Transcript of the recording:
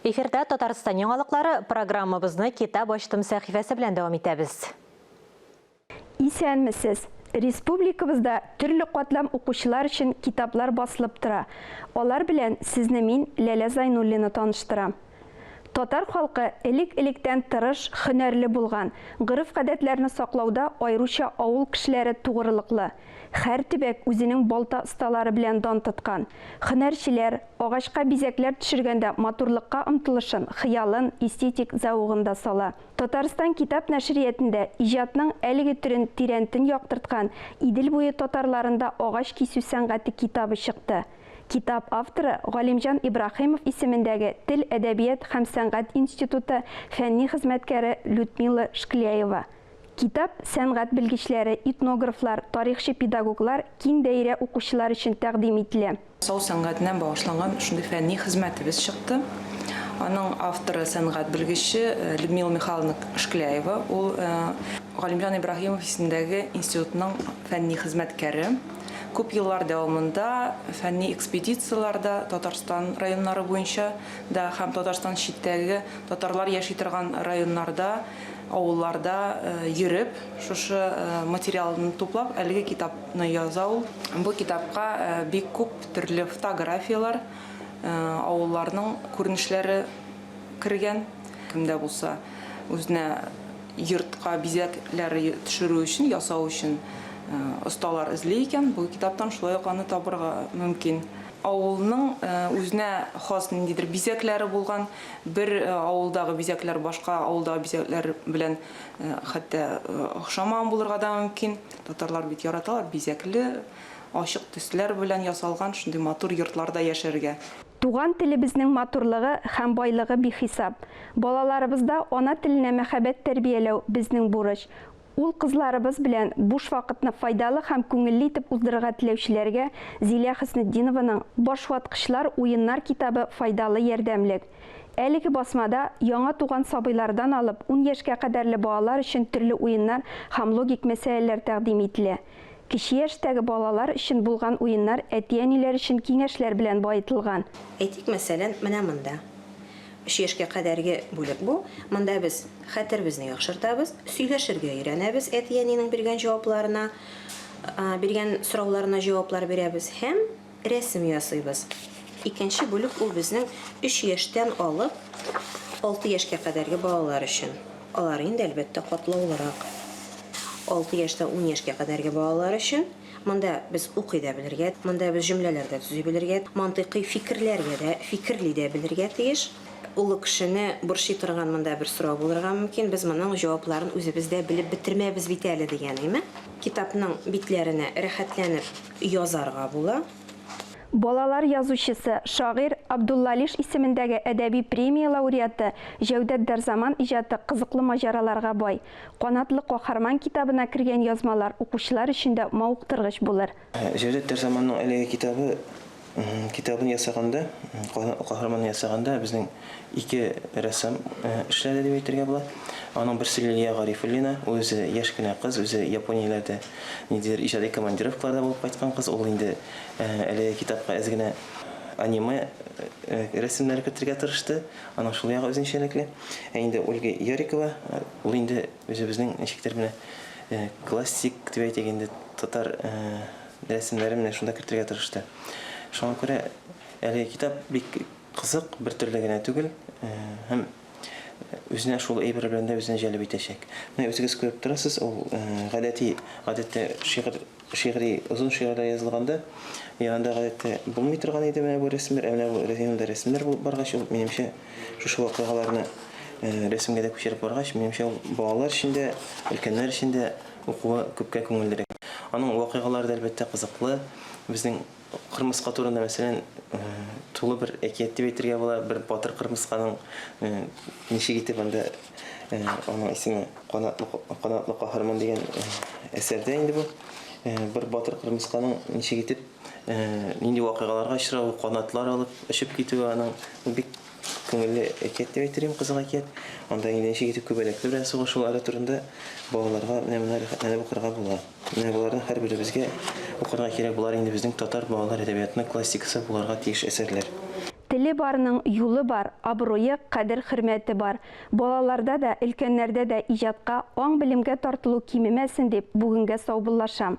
Эфирдә Татарстан яңалыклары программабызны китап ачтым сәхифәсе белән дәвам итәбез. Исәнмесез. Республикабызда төрле катлам укучылар өчен китаплар басылып тора. Алар белән сезне мин Ләлә Зайнуллина таныштырам. Татар халкы элек-электән тырыш, һөнәрле булган. Гырыф-гадәтләрне саклауда айруча авыл кешеләре тугрылыклы. Һәр төбәк үзенең балта осталары белән дан тоткан. Һөнәрчеләр агачка бизәкләр төшергәндә матурлыкка омтылышын, хыялын, эстетик зауыгында сала. Татарстан китап нәшриятендә иҗатның әлеге төрен тирәнтен яктырткан Идел буе татарларында агач кисү сәнгате китабы чыкты. Китап авторы Галимҗан Ибрахимов исемендәге Тел, әдәбият һәм сәнгать институты фәнни хезмәткәре Людмила Шкляева. Китап сәнгать белгечләре, этнографлар, тарихчы педагоглар киң даирә укучылар өчен тәкъдим ителә. Сау сәнгатеннән башланган шундый фәнни хезмәтебез чыкты. Аның авторы сәнгать белгече Людмила Михайловна Шкляева, ул Галимҗан Ибрахимов исемендәге институтның фәнни хезмәткәре. Күп еллар дәвамында фәнни экспедицияларда Татарстан районнары буенча да һәм Татарстан читтәге татарлар яши торган районнарда, авылларда йөреп, шушы материалны туплап, әлеге китапны яза ул. Бу китапка бик күп төрле фотографиялар, авылларның күренешләре кергән. Кемдә булса, үзенә йортка бизәкләр төшерү өчен, ясау өчен осталар эзли икән, бу китаптан шулай ук аны табырга мөмкин. Авылның үзенә хас ниндидер бизәкләре булган, бер авылдагы бизәкләр башка авылдагы бизәкләр белән хәтта охшамаган булырга да мөмкин. Татарлар бит яраталар бизәкле, ачык төсләр белән ясалган шундый матур йортларда яшәргә. Туган телебезнең матурлыгы һәм байлыгы бихисап. Балаларыбызда ана теленә мәхәббәт тәрбияләү безнең бурыч. Ул кызларыбыз белән буш вакытны файдалы һәм күңелле итеп уздырырга теләүчеләргә Зилә Хөснетдинованың Баш ваткычлар уеннар китабы файдалы ярдәмлек. Әлеге басмада яңа туган сабыйлардан алып 10 яшькә кадәрле балалар өчен төрле уеннар һәм логик мәсьәләләр тәкъдим ителә. Кече яшьтәге балалар өчен булган уеннар әти-әниләр өчен киңәшләр белән баетылган. Әйтик, мәсәлән, менә монда. 3 яшькә кадәрге бүлек бу. Монда без хәтербезне яхшыртабыз, сөйләшергә өйрәнәбез, әти-әнинең биргән җавапларына, биргән сорауларына җаваплар бирәбез һәм рәсем ясыйбыз. Икенче бүлек ул безнең 3 яшьтән алып 6 яшькә кадәрге балалар өчен. Алар инде әлбәттә катлаулырак. 6 яшьтән 10 яшькә кадәрге балалар өчен монда без укый да белергә, монда без җөмләләрдә төзи белергә, мантыйкый фикерләргә дә, фикерли дә белергә тиеш. Улы кешене борчый торган монда бер сорау булырга мөмкин. Без моның җавапларын үзебездә белеп бетермәбез бит әле дигәнеме? Китапның битләренә рәхәтләнеп язарга була. Балалар язучысы, шагыйрь Абдуллалиш исемендәге әдәби премия лауреаты Җәүдәт Дәрзаман иҗаты кызыклы маҗараларга бай. Канатлы каһарман китабына кергән язмалар укучылар өчен дә мавыктыргыч булыр. Җәүдәт Дәрзаманның әлеге китабын ясаганда, каһарманны ясаганда безнең 2 рәссам эшләде дип әйтергә була. Аның берсе Лилия Гарифуллина, үзе яшь кенә кыз, үзе Японияләрдә нидер иҗади командировкаларда булып кайткан кыз. Ул инде әле китапка әз генә аниме рәсемнәр кертергә тырышты. Аның шул ягы үзенчәлекле. Инде Ольга Ярикова, ул инде үзебезнең ничектер менә классик дип әйтгәндә татар рәсемнәрен менә шунда кертергә тырышты. Шуңа күрә әлеге китап бик кызык, бер төрле генә түгел, һәм үзенә шул әйбер белән дә үзенә җәлеп итәчәк. Менә үзегез күреп торасыз, ул гадәттә шигъри озын шигырьләр язылганда, янында гадәттә булмый торган иде менә бу рәсемнәр, менә бу рәсемнәр баргач, ул минемчә шушы вакыйгаларны рәсемгә дә күчереп баргач, минемчә ул балалар өчен дә, өлкәннәр өчен дә укуы күпкә күңеллерәк. Аның вакыйгалары да әлбәттә кызыклы. Безнең Кырмыска турында мәсәлән тулы бер әкият дип әйтергә була, бер батыр кырмысканың ничек итеп анда аның исеме канатлы каһарман дигән әсәрдә инде бу бер батыр кырмысканың ничек итеп нинди вакыйгаларга очрау, канатлар алып очып китүе, аның бик күңелле әкият дип әйтергә, кызык әкият. Анда инде ничек итеп күбәләкле белән сугышулары турында балаларга менә укырга була. Менә буларның һәрберебезгә укырга кирәк булар инде безнең татар балалар әдәбиятының классикасы буларга тиеш әсәрләр. Теле барның юлы бар, абруе, кадер хөрмәте бар. Балаларда да, өлкәннәрдә дә иҗатка, аң белемгә тартылу кимемәсен дип бүгенгә саубуллашам.